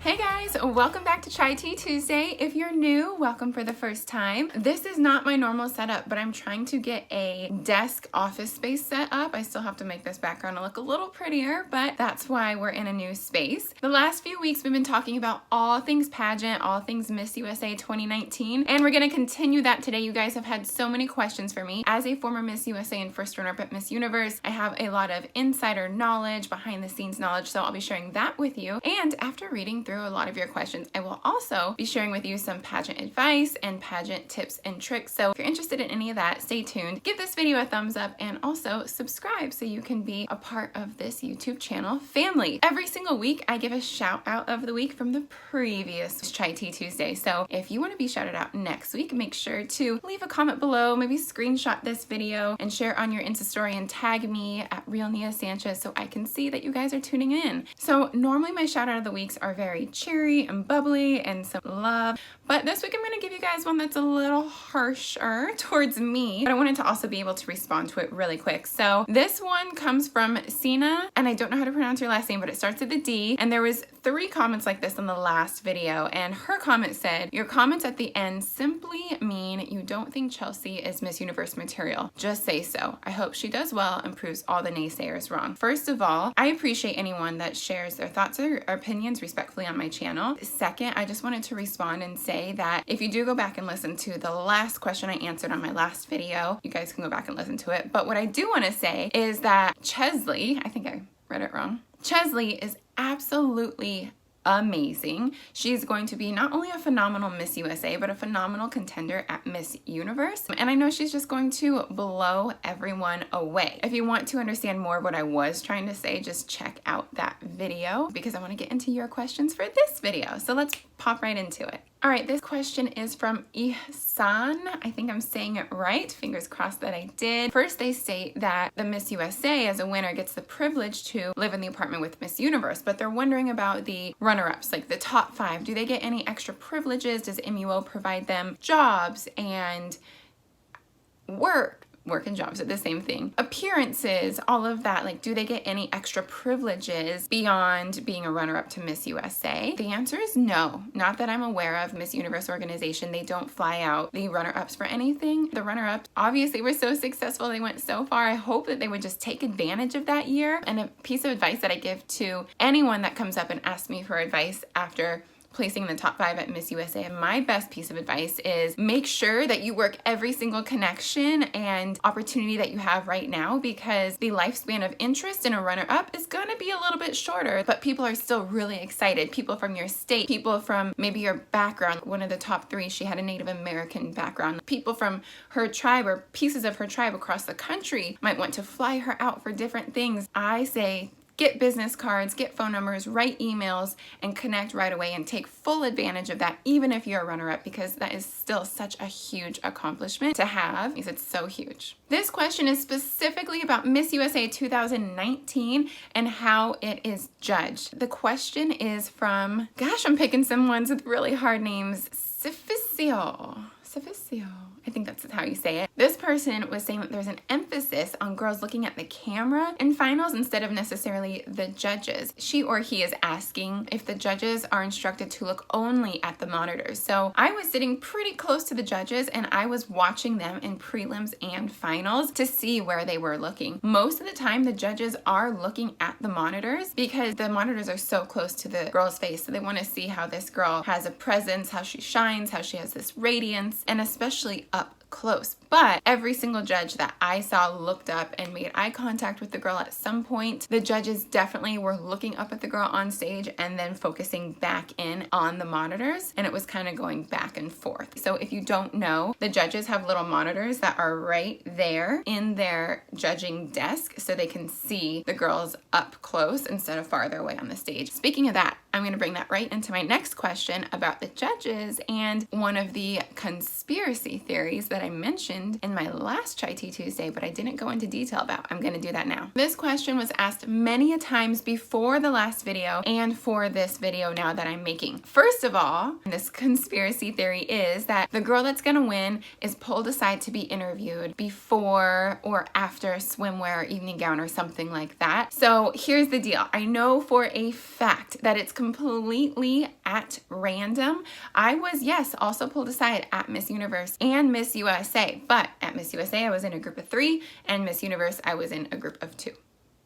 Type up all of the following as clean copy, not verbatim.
Hey guys, welcome back to Chai Tea Tuesday. If you're new, welcome for the first time. This is not my normal setup, but I'm trying to get a desk office space set up. I still have to make this background look a little prettier, but that's why we're in a new space. The last few weeks we've been talking about all things pageant, all things Miss USA 2019, and we're gonna continue that today. You guys have had so many questions for me. As a former Miss USA and first runner-up at Miss Universe, I have a lot of insider knowledge, behind the scenes knowledge, so I'll be sharing that with you. And after reading through a lot of your questions, I will also be sharing with you some pageant advice and pageant tips and tricks. So if you're interested in any of that, stay tuned. Give this video a thumbs up and also subscribe so you can be a part of this YouTube channel family. Every single week, I give a shout out of the week from the previous Chai Tea Tuesday. So if you want to be shouted out next week, make sure to leave a comment below, maybe screenshot this video and share on your Insta story and tag me at Real Nia Sanchez so I can see that you guys are tuning in. So normally my shout out of the weeks are very cheery and bubbly and some love, but this week I'm going to give you guys one that's a little harsher towards me, but I wanted to also be able to respond to it really quick. So this one comes from Sina, and I don't know how to pronounce your last name, but it starts with a D, and there was 3 comments like this in the last video, and her comment said, "Your comments at the end simply mean you don't think Cheslie is Miss Universe material. Just say so. I hope she does well and proves all the naysayers wrong." First of all, I appreciate anyone that shares their thoughts or opinions respectfully on my channel. Second, I just wanted to respond and say that if you do go back and listen to the last question I answered on my last video, you guys can go back and listen to it. But what I do want to say is that Cheslie, I think I read it wrong, Cheslie is absolutely amazing. She's going to be not only a phenomenal Miss USA, but a phenomenal contender at Miss Universe. And I know she's just going to blow everyone away. If you want to understand more of what I was trying to say, just check out that video because I want to get into your questions for this video. So let's pop right into it. All right, this question is from Ihsan. I think I'm saying it right. Fingers crossed that I did. First, they state that the Miss USA as a winner gets the privilege to live in the apartment with Miss Universe, but they're wondering about the runner-ups, like the top 5. Do they get any extra privileges? Does MUO provide them jobs and work and jobs are the same thing. Appearances, all of that, like do they get any extra privileges beyond being a runner-up to Miss USA? The answer is no. Not that I'm aware of. Miss Universe organization, they don't fly out the runner-ups for anything. The runner-ups obviously were so successful, they went so far. I hope that they would just take advantage of that year. And a piece of advice that I give to anyone that comes up and asks me for advice after placing in the top 5 at Miss USA, and my best piece of advice is make sure that you work every single connection and opportunity that you have right now, because the lifespan of interest in a runner-up is going to be a little bit shorter, but people are still really excited. People from your state, people from maybe your background. One of the top 3, she had a Native American background. People from her tribe or pieces of her tribe across the country might want to fly her out for different things. I say get business cards, get phone numbers, write emails, and connect right away and take full advantage of that, even if you're a runner-up, because that is still such a huge accomplishment to have, because it's so huge. This question is specifically about Miss USA 2019 and how it is judged. The question is from, gosh, I'm picking some ones with really hard names, Sufficio. I think that's how you say it. This person was saying that there's an emphasis on girls looking at the camera in finals instead of necessarily the judges. She or he is asking if the judges are instructed to look only at the monitors. So I was sitting pretty close to the judges and I was watching them in prelims and finals to see where they were looking. Most of the time the judges are looking at the monitors because the monitors are so close to the girl's face. So they want to see how this girl has a presence, how she shines, how she has this radiance, and especially up close. But every single judge that I saw looked up and made eye contact with the girl at some point. The judges definitely were looking up at the girl on stage and then focusing back in on the monitors, and it was kind of going back and forth. So if you don't know, the judges have little monitors that are right there in their judging desk so they can see the girls up close instead of farther away on the stage. Speaking of that, I'm going to bring that right into my next question about the judges and one of the conspiracy theories that I mentioned in my last Chai Tea Tuesday, but I didn't go into detail about. I'm going to do that now. This question was asked many a times before the last video and for this video now that I'm making. First of all, this conspiracy theory is that the girl that's going to win is pulled aside to be interviewed before or after swimwear or evening gown or something like that. So here's the deal. I know for a fact that it's completely completely at random. I was, yes, also pulled aside at Miss Universe and Miss USA, but at Miss USA I was in a group of 3 and Miss Universe I was in a group of 2.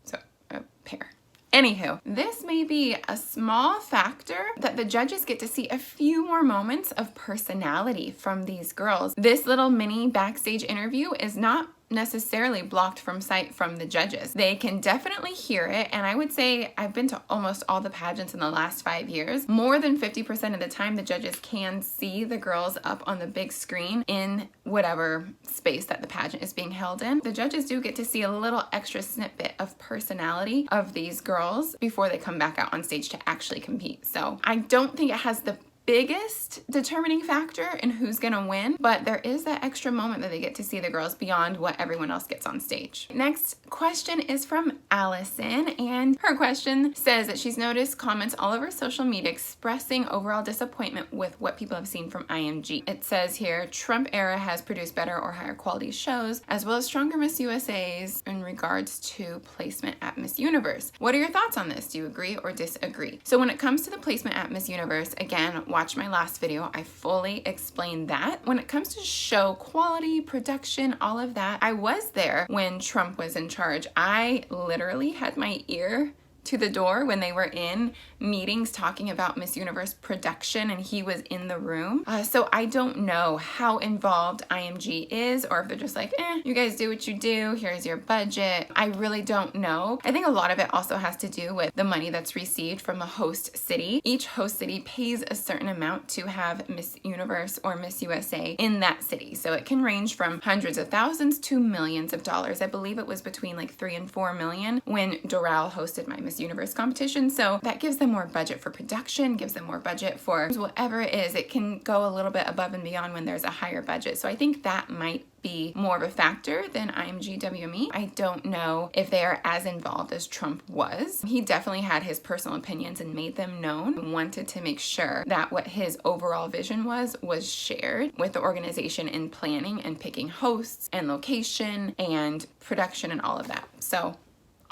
So a pair. Anywho, this may be a small factor that the judges get to see a few more moments of personality from these girls. This little mini backstage interview is not necessarily blocked from sight from the judges. They can definitely hear it, and I would say I've been to almost all the pageants in the last 5 years. More than 50% of the time the judges can see the girls up on the big screen in whatever space that the pageant is being held in. The judges do get to see a little extra snippet of personality of these girls before they come back out on stage to actually compete. So I don't think it has the biggest determining factor in who's gonna win, but there is that extra moment that they get to see the girls beyond what everyone else gets on stage. Next question is from Allison, and her question says that she's noticed comments all over social media expressing overall disappointment with what people have seen from IMG. It says here, Trump era has produced better or higher quality shows, as well as stronger Miss USAs in regards to placement at Miss Universe. What are your thoughts on this? Do you agree or disagree? So when it comes to the placement at Miss Universe, again, watch my last video, I fully explained that. When it comes to show quality, production, all of that, I was there when Trump was in charge. I literally had my ear to the door when they were in meetings talking about Miss Universe production and he was in the room. So I don't know how involved IMG is, or if they're just like, you guys do what you do, here's your budget. I really don't know. I think a lot of it also has to do with the money that's received from the host city. Each host city pays a certain amount to have Miss Universe or Miss USA in that city. So it can range from hundreds of thousands to millions of dollars. I believe it was between like 3 and 4 million when Doral hosted my Miss Universe competition. So that gives them more budget for production, gives them more budget for whatever it is. It can go a little bit above and beyond when there's a higher budget. So I think that might be more of a factor than IMG WME. I don't know if they are as involved as Trump was. He definitely had his personal opinions and made them known and wanted to make sure that what his overall vision was shared with the organization in planning and picking hosts and location and production and all of that. So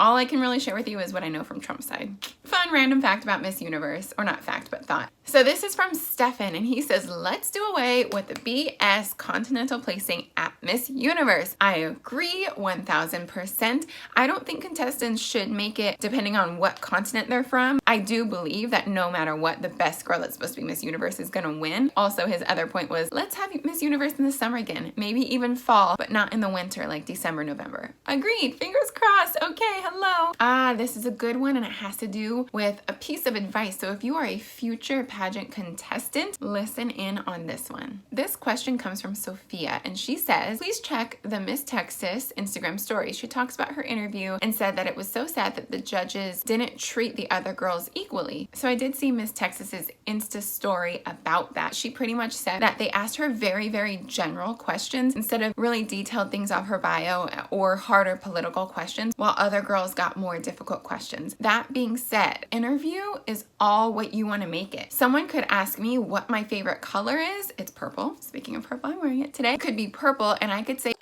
all I can really share with you is what I know from Trump's side. Fun random fact about Miss Universe, or not fact, but thought. So this is from Stefan, and he says, let's do away with the BS Continental placing at Miss Universe. I agree 1000%. I don't think contestants should make it depending on what continent they're from. I do believe that no matter what, the best girl that's supposed to be Miss Universe is gonna win. Also, his other point was, let's have Miss Universe in the summer again, maybe even fall, but not in the winter like December, November. Agreed, fingers crossed. Okay, hello. This is a good one, and it has to do with a piece of advice. So if you are a future pageant contestant, listen in on this one. This question comes from Sophia, and she says, please check the Miss Texas Instagram story. She talks about her interview and said that it was so sad that the judges didn't treat the other girls equally. So I did see Miss Texas's Insta story about that. She pretty much said that they asked her very, very general questions instead of really detailed things off her bio or harder political questions, while other girls got more difficult questions. That being said, interview is all what you want to make it. Someone could ask me what my favorite color is. It's purple. Speaking of purple, I'm wearing it today. It could be purple, and I could say,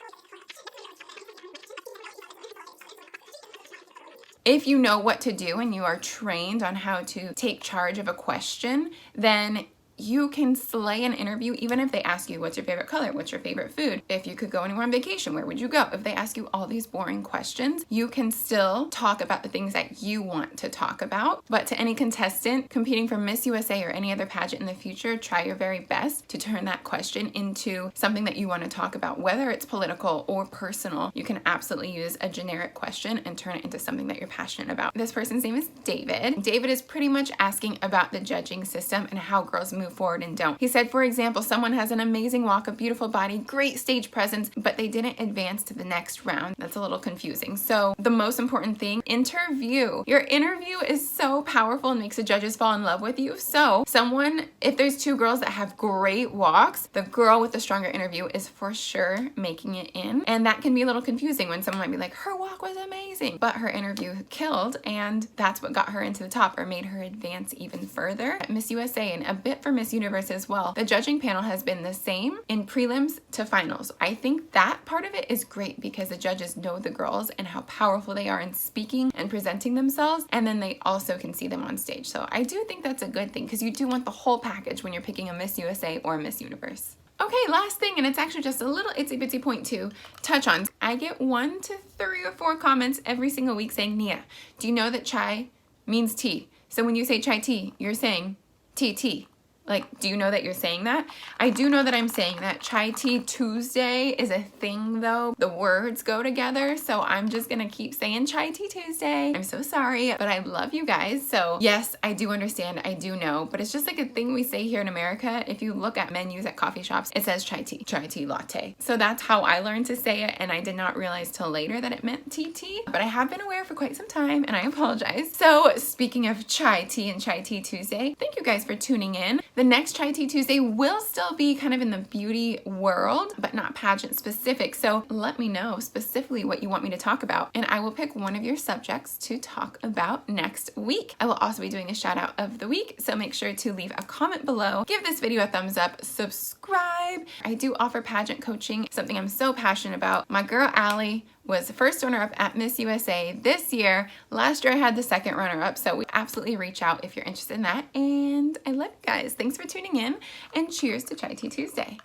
if you know what to do and you are trained on how to take charge of a question, then you can slay an interview even if they ask you, what's your favorite color? What's your favorite food? If you could go anywhere on vacation, where would you go? If they ask you all these boring questions, you can still talk about the things that you want to talk about. But to any contestant competing for Miss USA or any other pageant in the future, try your very best to turn that question into something that you want to talk about. Whether it's political or personal, you can absolutely use a generic question and turn it into something that you're passionate about. This person's name is David. David is pretty much asking about the judging system and how girls move forward and don't. He said, for example, someone has an amazing walk, a beautiful body, great stage presence, but they didn't advance to the next round. That's a little confusing. So the most important thing, interview. Your interview is so powerful and makes the judges fall in love with you. So if there's 2 girls that have great walks, the girl with the stronger interview is for sure making it in. And that can be a little confusing when someone might be like, her walk was amazing, but her interview killed, and that's what got her into the top or made her advance even further at Miss USA. And a bit for Miss Universe as well, the judging panel has been the same in prelims to finals. I think that part of it is great because the judges know the girls and how powerful they are in speaking and presenting themselves, and then they also can see them on stage. So I do think that's a good thing because you do want the whole package when you're picking a Miss USA or a Miss Universe. Okay, last thing, and it's actually just a little itsy bitsy point to touch on. I get 1 to 3 or 4 comments every single week saying, Nia, do you know that chai means tea? So when you say chai tea, you're saying tea. Like, do you know that you're saying that? I do know that I'm saying that. Chai Tea Tuesday is a thing though. The words go together, so I'm just gonna keep saying Chai Tea Tuesday. I'm so sorry, but I love you guys. So yes, I do understand, I do know, but it's just like a thing we say here in America. If you look at menus at coffee shops, it says chai tea latte. So that's how I learned to say it, and I did not realize till later that it meant tea, but I have been aware for quite some time, and I apologize. So speaking of chai tea and Chai Tea Tuesday, thank you guys for tuning in. The next Chai Tea Tuesday will still be kind of in the beauty world, but not pageant specific. So let me know specifically what you want me to talk about, and I will pick one of your subjects to talk about next week. I will also be doing a shout out of the week, so make sure to leave a comment below, give this video a thumbs up, subscribe. I do offer pageant coaching, something I'm so passionate about. My girl Allie was the first runner-up at Miss USA this year. Last year I had the second runner-up, so we absolutely reach out if you're interested in that. And I love you guys. Thanks for tuning in, and cheers to Chai Tea Tuesday.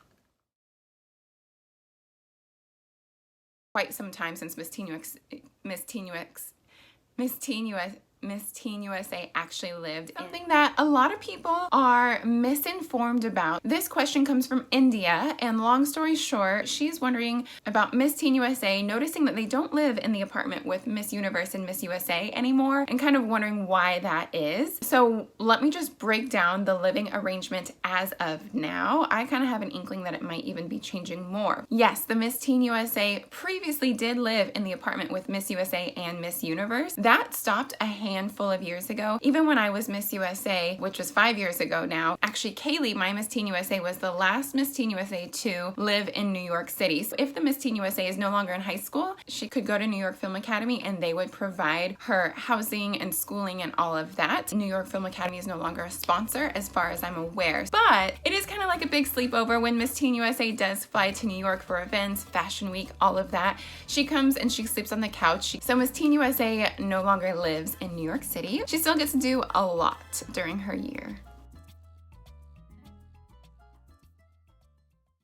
Quite some time since Miss Teen USA actually lived. Something that a lot of people are misinformed about. This question comes from India, and long story short, she's wondering about Miss Teen USA, noticing that they don't live in the apartment with Miss Universe and Miss USA anymore, and kind of wondering why that is. So let me just break down the living arrangement as of now. I kind of have an inkling that it might even be changing more. Yes, the Miss Teen USA previously did live in the apartment with Miss USA and Miss Universe. That stopped a handful of years ago. Even when I was Miss USA, which was 5 years ago now, actually Kaylee, my Miss Teen USA, was the last Miss Teen USA to live in New York City. So if the Miss Teen USA is no longer in high school, she could go to New York Film Academy and they would provide her housing and schooling and all of that. New York Film Academy is no longer a sponsor as far as I'm aware. But it is kind of like a big sleepover when Miss Teen USA does fly to New York for events, Fashion Week, all of that. She comes and she sleeps on the couch. So Miss Teen USA no longer lives in New York City. She still gets to do a lot during her year.